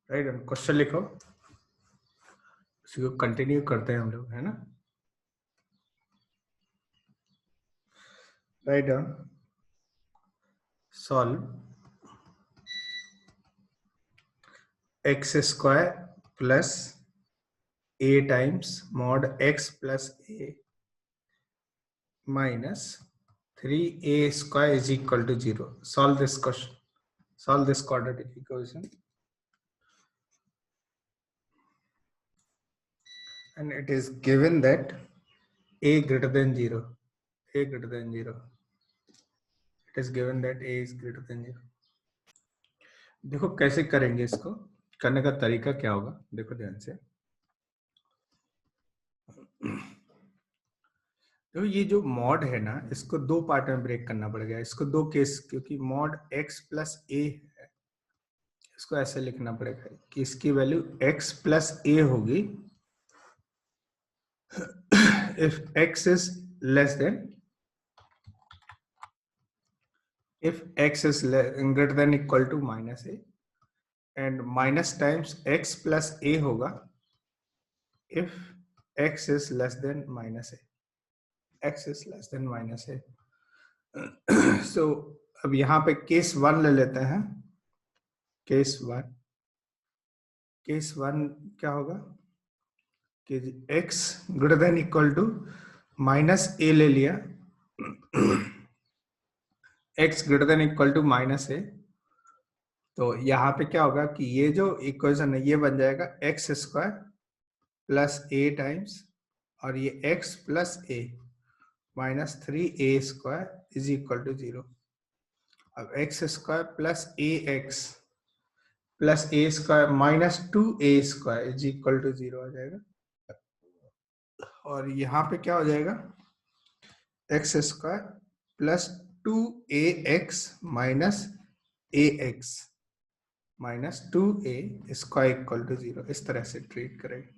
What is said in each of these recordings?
Right. Question लिखो, इसको continue करते हैं हम लोग, है ना। Write down, solve x square plus a times mod x plus a minus 3a square is equal to 0. Solve this question. Solve this quadratic equation. And it is given that a greater than 0. A greater than 0. It is given that a is greater than 0. देखो कैसे करेंगे, इसको करने का तरीका क्या होगा, देखो ध्यान से। तो ये जो मॉड है ना, इसको दो पार्ट में ब्रेक करना पड़ेगा, इसको दो केस, क्योंकि मॉड x प्लस ए है, इसको ऐसे लिखना पड़ेगा कि इसकी वैल्यू x प्लस ए होगी if x is less than, if x is greater than equal to minus a, and minus times x plus a होगा if x is less than minus a, x is less than minus a. So अब यहाँ पे case 1 ले लेते हैं। Case 1 क्या होगा कि x greater than equal to minus a ले लिया, x greater than equal to minus a, तो यहाँ पे क्या होगा कि ये जो इक्वेशन है ये बन जाएगा x square plus a times, और ये x plus a minus 3a square is equal to 0। अब x square plus a x plus a square minus 2a square is equal to 0 आ जाएगा। और यहाँ पे क्या हो जाएगा, x square plus 2ax minus ax minus 2a square equal to 0। इस तरह से ट्रीट करेंगे।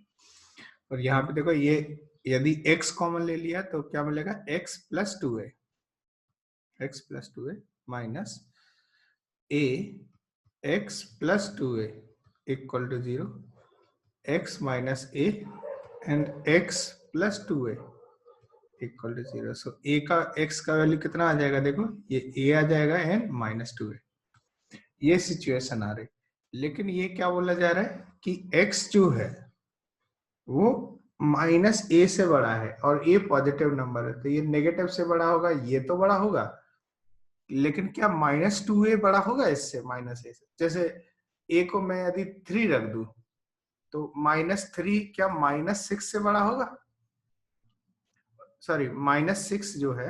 और यहाँ पे देखो, ये यदि x कॉमन ले लिया तो क्या मिलेगा, x plus 2a, x plus 2a minus a x plus 2a equal to 0, x minus a and x plus 2a equal to 0। So a का x का वैल्यू कितना आ जाएगा, देखो ये a आ जाएगा एंड माइनस 2a। ये सिचुएशन आ रही, लेकिन ये क्या बोला जा रहा है कि x जो है वो माइनस ए से बड़ा है और ए पॉजिटिव नंबर है, तो ये नेगेटिव से बड़ा होगा, ये तो बड़ा होगा, लेकिन क्या माइनस 2a बड़ा होगा इससे, माइनस ए से। जैसे a को मैं यदि 3 रख दूं तो माइनस 3 क्या माइनस 6 से बड़ा होगा, सॉरी माइनस 6 जो है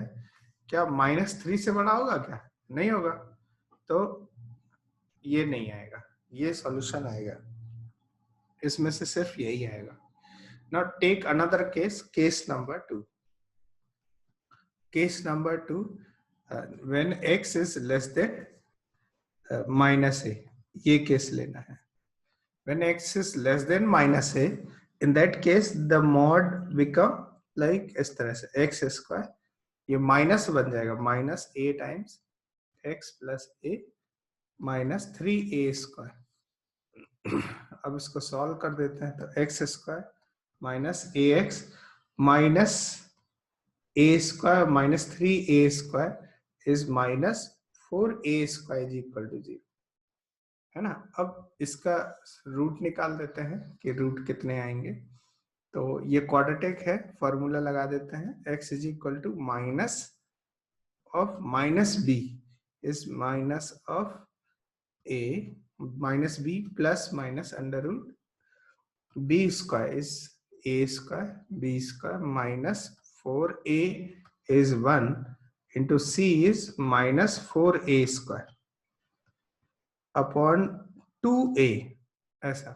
क्या माइनस 3 से बड़ा होगा, क्या नहीं होगा। तो ये नहीं आएगा, ये सॉल्यूशन आएगा, इसमें से सिर्फ यही आएगा। Now take another case, case number 2. Case number 2, when x is less than minus a, ये केस लेना है। When x is less than minus a, in that case the mod become like इस तरह से x स्क्वायर, ये minus बन जाएगा minus a times x plus a minus 3a square. अब इसको सॉल्व कर देते हैं, तो x square minus ax minus a square minus 3a square is minus 4a square is equal to 0, है ना। अब इसका रूट निकाल देते हैं कि रूट कितने आएंगे। तो ये क्वाड्रेटिक है, फॉर्मूला लगा देते हैं, x is equal to minus of minus b is minus of a minus b plus minus under root b square is a square b square minus 4a is 1 into c is minus 4a square upon 2a, ऐसा।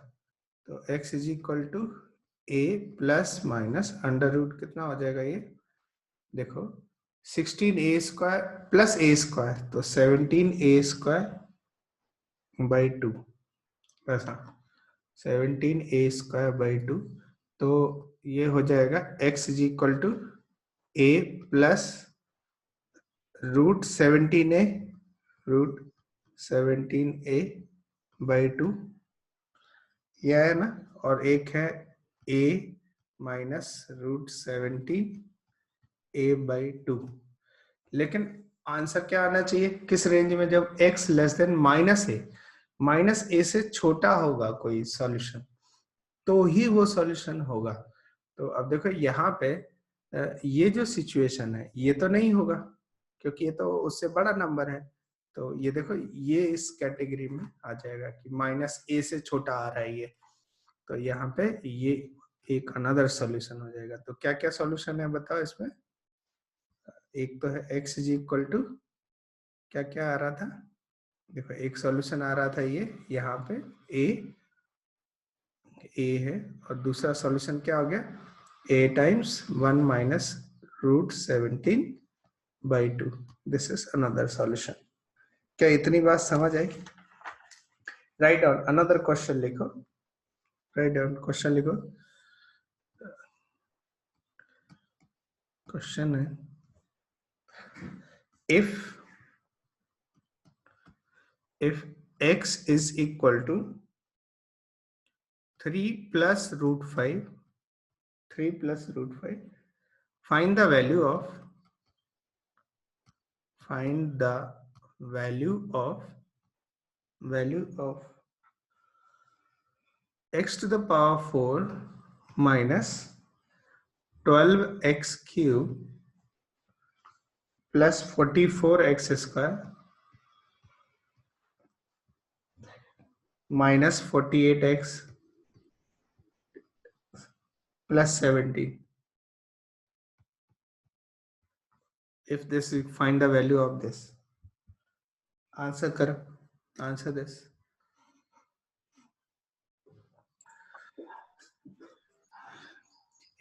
तो x is equal to a plus minus under root कितना हो जाएगा, ये देखो 16a square plus a square, तो 17a square by 2, ऐसा 17a square by 2। तो ये हो जाएगा x is equal to a plus root 17a by 2 ये है ना, और एक है a माइनस √17 a/2। लेकिन आंसर क्या आना चाहिए किस रेंज में, जब x लेस देन -a से छोटा होगा कोई सॉल्यूशन तो ही वो सॉल्यूशन होगा। तो अब देखो यहाँ पे ये जो सिचुएशन है ये तो नहीं होगा क्योंकि ये तो उससे बड़ा नंबर है। तो ये देखो ये इस कैटेगरी में आ जाएगा कि -a से छोटा आ रहा है ये। तो यहाँ पे ये एक अनदर सॉल्यूशन हो जाएगा। तो क्या क्या सॉल्यूशन है बताओ इसमें। एक तो है x इज इक्वल टू, क्या क्या आ रहा था, देखो एक सॉल्यूशन आ रहा था ये यहाँ पे a है, और दूसरा सॉल्यूशन क्या हो गया a times 1 minus √17/2। This is another solution. क्या इतनी बात समझ आई? राइट डाउन अनदर क्वेश्चन लिखो, राइट डाउन क्वेश्चन लिखो। क्वेश्चन है if x is equal to 3 plus √5, 3 plus √5, find the value of x to the power 4 minus 12x cube plus 44x square minus 48x plus 17. If this, find the value of this. Answer karo, answer this.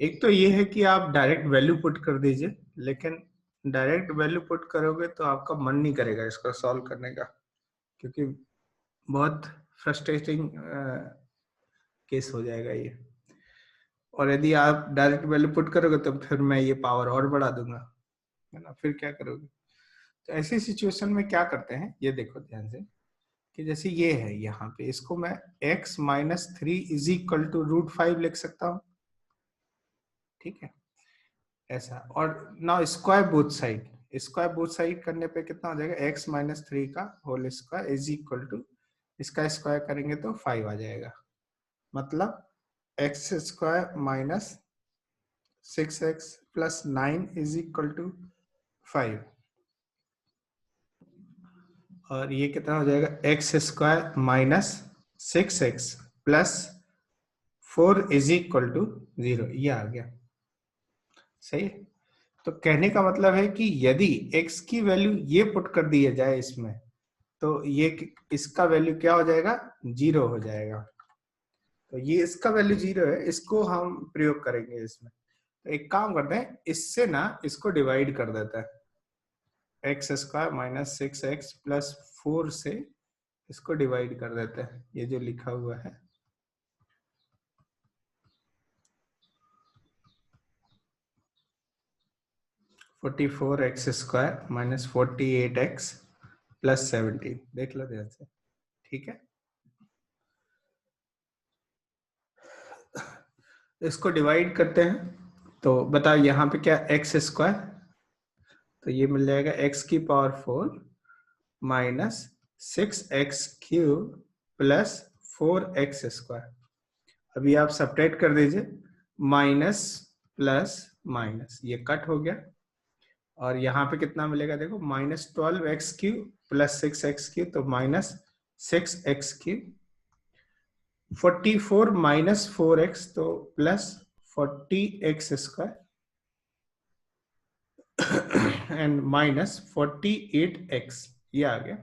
एक तो ये है कि आप direct value put कर दीजिए, लेकिन direct value put करोगे तो आपका मन नहीं करेगा इसको सॉल्व करने का, क्योंकि बहुत फ्रस्ट्रेटिंग केस हो जाएगा ये। और यदि आप डायरेक्ट वैल्यू पुट करोगे तो फिर मैं ये पावर और बढ़ा दूंगा, है ना, फिर क्या करोगे। तो ऐसी सिचुएशन में क्या करते हैं ये देखो ध्यान से, कि जैसे ये है यहाँ पे, इसको मैं x minus 3 is equal to √5 लिख सकता हूँ, ठीक है ऐसा। और नाउ स्क्वायर बोथ साइड करने पे कितना हो जाएगा, x माइनस 3 का whole square is equal to, इसका स्क्वायर करेंगे तो 5 आ जाएगा, मतलब x square minus 6x plus 9 is equal to 5। और ये कितना हो जाएगा, x square minus 6x plus 4 is equal to 0, ये आ गया सही है। तो कहने का मतलब है कि यदि x की वैल्यू ये पुट कर दिया जाए इसमें, तो ये इसका वैल्यू क्या हो जाएगा, 0 हो जाएगा। तो ये इसका वैल्यू 0 है, इसको हम प्रयोग करेंगे इसमें। तो एक काम करते हैं, इससे ना इसको डिवाइड कर देता है, x square minus 6x plus 4 से इसको डिवाइड कर देते हैं, ये जो लिखा हुआ है 44x square minus 48x plus 17, देख लो ध्यान से, ठीक है। इसको डिवाइड करते हैं तो बताओ यहाँ पे क्या, एक्स स्क्वायर, तो ये मिल जाएगा x की power 4 minus 6x cube plus 4x square. अभी आप सब्ट्रैक्ट कर दीजिए, माइनस प्लस माइनस ये कट हो गया, और यहाँ पे कितना मिलेगा देखो, minus 12x cube plus 6x cube, तो minus 6x cube, 44 minus 4x तो plus 40x square and minus 48x, ये आ गया।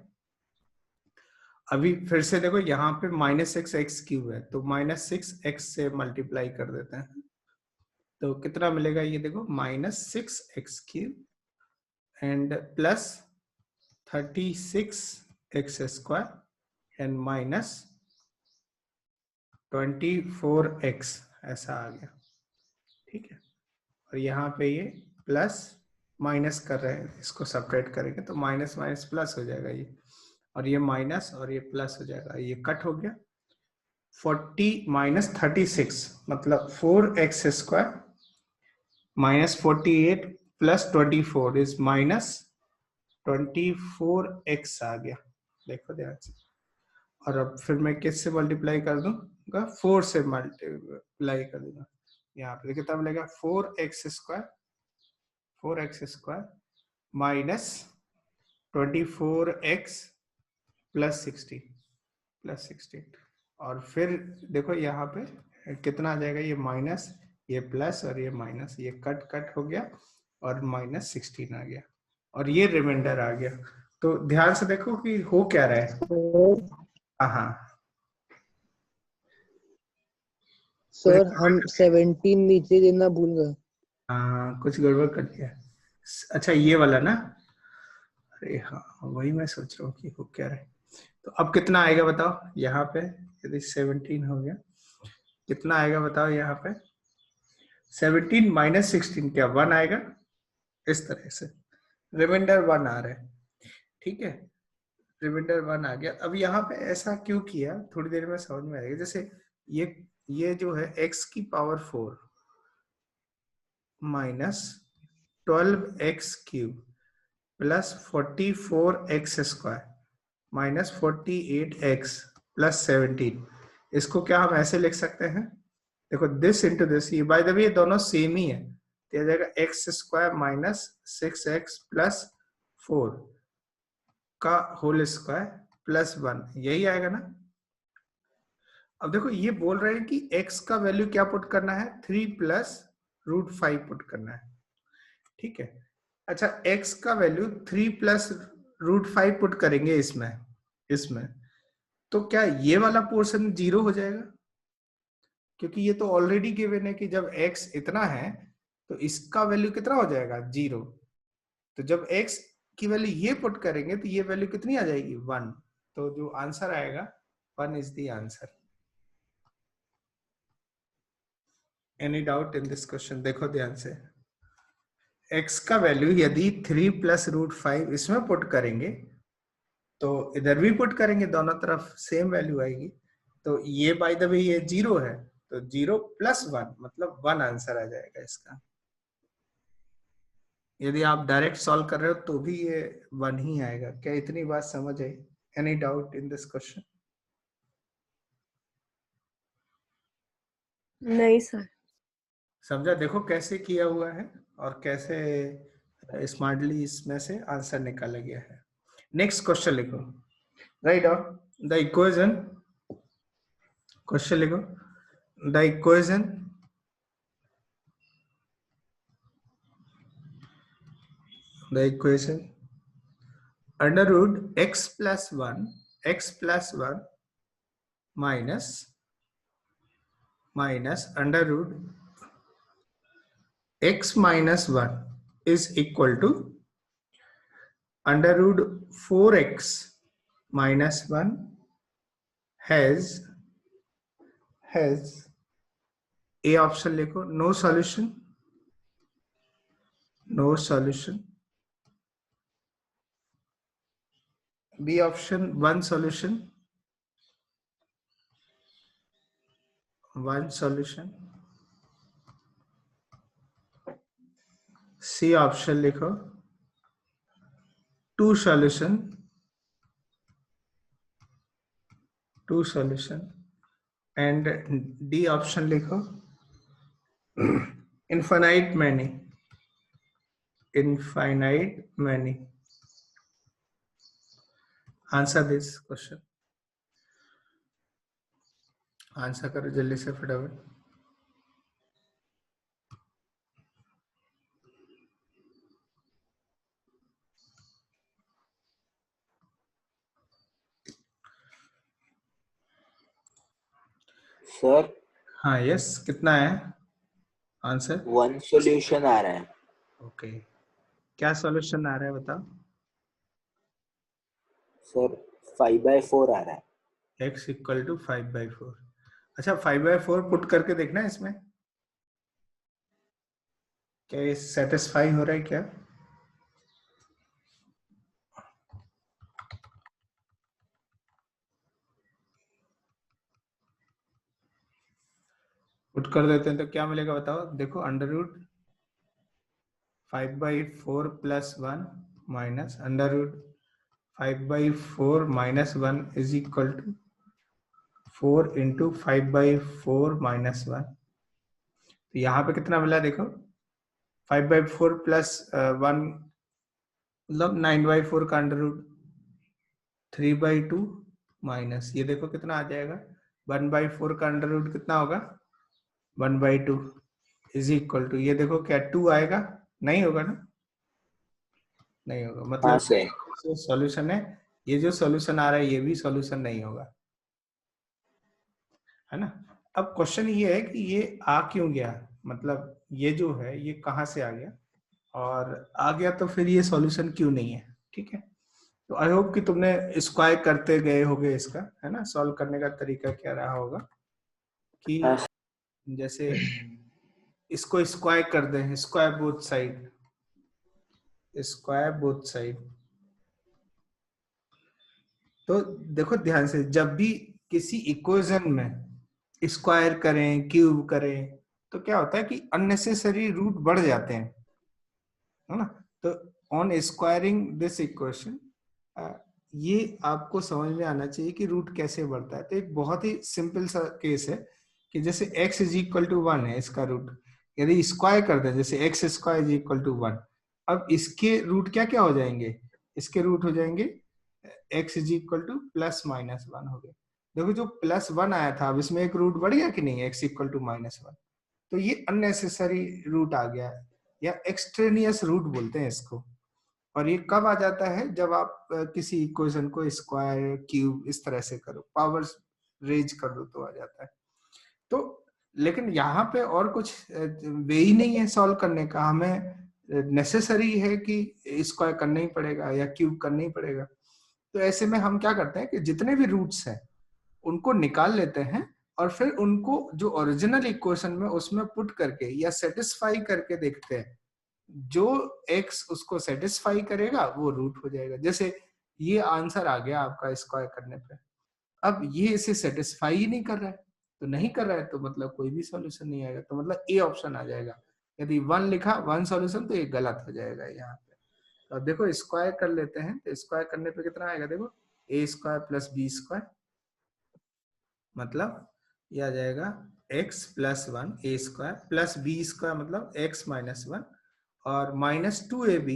अभी फिर से देखो यहाँ पे माइनस 6x क्यूब है, तो माइनस 6x से मल्टीप्लाई कर देते हैं, तो कितना मिलेगा ये देखो, minus 6x cube and plus 36x square and minus 24x, ऐसा आ गया, ठीक है। और यहाँ पे ये प्लस माइनस कर रहे हैं, इसको सेपरेट करेंगे तो माइनस माइनस प्लस हो जाएगा ये, और ये माइनस और ये प्लस हो जाएगा, ये कट हो गया, 40 माइनस 36 मतलब 4x² minus 48 plus 24 is minus 24x आ गया। देखो ध्यान से। और अब फिर मैं किससे मल्टीप्लाई कर दूंगा? 4 से मल्टीप्लाई कर दूंगा। यहाँ पे कितना मिलेगा? 4x² माइनस 24x प्लस 16 और फिर देखो यहाँ पे कितना आ जाएगा? ये माइनस, ये प्लस और ये माइनस, ये कट कट हो गया और माइनस 16 आ गया और ये रिमाइंडर आ गया। तो ध्यान से देखो कि हो क्या रहा है। हाँ सर हम 17 नीचे देना भूल गए। हाँ, कुछ गड़बड़ कर दिया। अच्छा ये वाला ना? अरे हाँ, वही मैं सोच रहा हूँ कि हो क्या रहा है। तो अब कितना आएगा बताओ यहाँ पे? यदि 17 हो गया, कितना आएगा बताओ यहाँ पे? 17 माइनस 16 क्या 1 आएगा? इस तरह से रिमाइंडर 1 आ रहा है। ठीक है, रिमाइंडर 1 आ गया। अब यहाँ पे ऐसा क्यों किया, थोड़ी देर में समझ में आएगा। जैसे ये जो है x की power 4 minus 12x³ plus 44x² minus 48x plus 17, इसको क्या हम ऐसे लिख सकते हैं? देखो दिस इंटू दिस, ये बाय द वे दोनों सेम ही है, तो आ जाएगा x² माइनस 6x प्लस 4 का होल स्क्वायर प्लस 1, यही आएगा ना? अब देखो ये बोल रहे हैं कि x का वैल्यू क्या पुट करना है? 3 प्लस रूट 5 पुट करना है। ठीक है, अच्छा x का वैल्यू 3 प्लस रूट 5 पुट करेंगे इसमें तो क्या ये वाला पोर्शन 0 हो जाएगा? क्योंकि ये तो ऑलरेडी गिवन है कि जब x इतना है तो इसका वैल्यू कितना हो जाएगा? 0। तो जब x की वैल्यू ये पुट करेंगे तो ये वैल्यू कितनी आ जाएगी? 1। तो जो आंसर आएगा 1 is the answer. Any doubt in this question? देखो ध्यान से, x का वैल्यू यदि 3 प्लस रूट 5 इसमें पुट करेंगे तो इधर भी पुट करेंगे, दोनों तरफ सेम वैल्यू आएगी। तो ये बाय द वे ये 0 है, तो 0 प्लस 1 मतलब 1 आंसर आ जाएगा इसका। यदि आप डायरेक्ट सॉल्व कर रहे हो तो भी ये 1 ही आएगा। क्या इतनी बात समझ आई? Any doubt in this question? नहीं सर। समझा? देखो कैसे किया हुआ है और कैसे स्मार्टली इसमें से आंसर निकाला गया है। नेक्स्ट क्वेश्चन लिखो, write down the equation. Question लिखो, the equation under root x plus 1 minus under root x minus 1 is equal to under root 4x minus 1 has A option लिखो no solution, B option 1 solution, C option लिखो 2 solution, and D option लिखो infinite many. Answer this question. Answer करो जल्दी से फटाफट। Sir हाँ yes, कितना है आंसर? 1 सॉल्यूशन आ रहा है। ओके, क्या सॉल्यूशन आ रहा है बताओ? सर 5/4 आ रहा है। x equal to 5/4। अच्छा 5/4 पुट करके देखना है इसमें, क्या ये सेटिस्फाई हो रहा है क्या? पुट कर देते हैं तो क्या मिलेगा बताओ, देखो under root 5/4 plus 1 minus under root 5/4 minus 1 is equal to 4 into 5/4 minus 1। तो यहाँ पे कितना मिला देखो, 5/4 प्लस 1 मतलब 9/4 का अंडर रूट, 3/2 माइनस ये देखो कितना आ जाएगा, 1/4 का अंडर रूट कितना होगा 1/2 इज इक्वल टू, ये देखो क्या 2 आएगा, नहीं होगा ना, नहीं होगा, हाँ मतलब सर। जो सॉल्यूशन है, ये जो सॉल्यूशन आ रहा है ये भी सॉल्यूशन नहीं होगा, है ना। अब क्वेश्चन ये है कि ये आ क्यों गया, मतलब ये जो है ये कहाँ से आ गया, और आ गया तो फिर ये सॉल्यूशन क्यों नहीं है, ठीक है। तो आई होप कि तुमने स्क्वायर करते गए होगे इसका, है ना, सॉल्व करने का तरीका क्या रहा होगा कि हाँ जैसे इसको स्क्वायर कर दें, square both side, square both side. तो देखो ध्यान से, जब भी किसी इक्वेशन में स्क्वायर करें, क्यूब करें, तो क्या होता है कि अननेसेसरी रूट बढ़ जाते हैं, है ना। तो ऑन स्क्वायरिंग दिस इक्वेशन, ये आपको समझ में आना चाहिए कि रूट कैसे बढ़ता है। तो एक बहुत ही सिंपल सा केस है कि जैसे x इज इक्वल टू 1 है, इसका रूट यदि स्क्वायर कर दें, जैसे x square is equal to 1, अब इसके रूट क्या क्या हो जाएंगे, इसके रूट हो जाएंगे x is equal two plus minus 1 हो गए। देखो जो प्लस 1 आया था, अब इसमें एक रूट बढ़ गया कि नहीं, x इक्वल टू -1, तो ये अननेसेसरी रूट आ गया, या एक्सट्रेनियस रूट बोलते हैं इसको। और ये कब आ जाता है, जब आप किसी इक्वेशन को स्क्वायर, क्यूब इस तरह से करो, पावर्स रेज कर दो तो आ जाता है। तो लेकिन यहाँ पे और कुछ वे ही नहीं है सॉल्व करने का, हमें नेसेसरी है कि स्क्वायर करना ही पड़ेगा या क्यूब करना ही पड़ेगा। तो ऐसे में हम क्या करते हैं कि जितने भी रूट्स हैं उनको निकाल लेते हैं, और फिर उनको जो ओरिजिनल इक्वेशन में उसमें पुट करके या सेटिस्फाई करके देखते हैं, जो x उसको सेटिस्फाई करेगा वो रूट हो जाएगा। जैसे ये आंसर आ गया आपका स्क्वायर करने पे, अब ये इसे सेटिस्फाई ही नहीं कर रहा है, तो नहीं कर रहा है तो मतलब कोई भी सॉल्यूशन नहीं आएगा, तो मतलब ए ऑप्शन आ जाएगा। यदि 1 लिखा 1 सॉल्यूशन तो ये गलत हो जाएगा यहाँ पे। तो अब देखो स्क्वायर कर लेते हैं, तो स्क्वायर करने पे कितना आएगा देखो, ए स्क्वायर प्लस बी स्क्वायर, मतलब ये आ जाएगा x प्लस 1 ए स्क्वायर प्लस बी स्क्वायर, मतलब x माइनस 1, और -2ab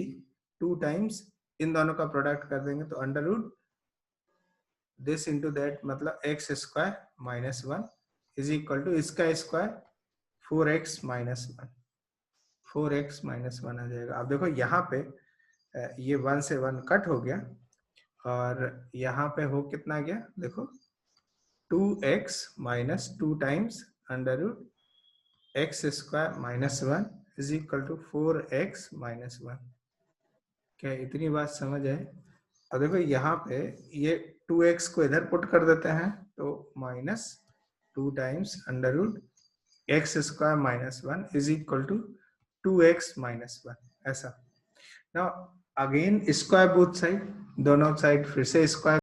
2 टाइम्स, इन दोनों का प्रोडक्ट कर देंगे तो under root this into that, मतलब x square minus 1 is equal to इसका square 4x minus 1, 4x minus 1 आ जाएगा। अब देखो यहाँ पे ये 1 से 1 कट हो गया, और यहाँ पे हो कितना गया देखो, 2x minus 2 times under root x square minus 1 is equal to 4x minus 1। क्या इतनी बात समझ आए? अब देखो यहाँ पे ये 2x को इधर पुट कर देते हैं, तो minus 2 times under root x square minus 1 is equal to 2x minus 1, ऐसा। Now again square both side, दोनों साइड फिर से स्क्वायर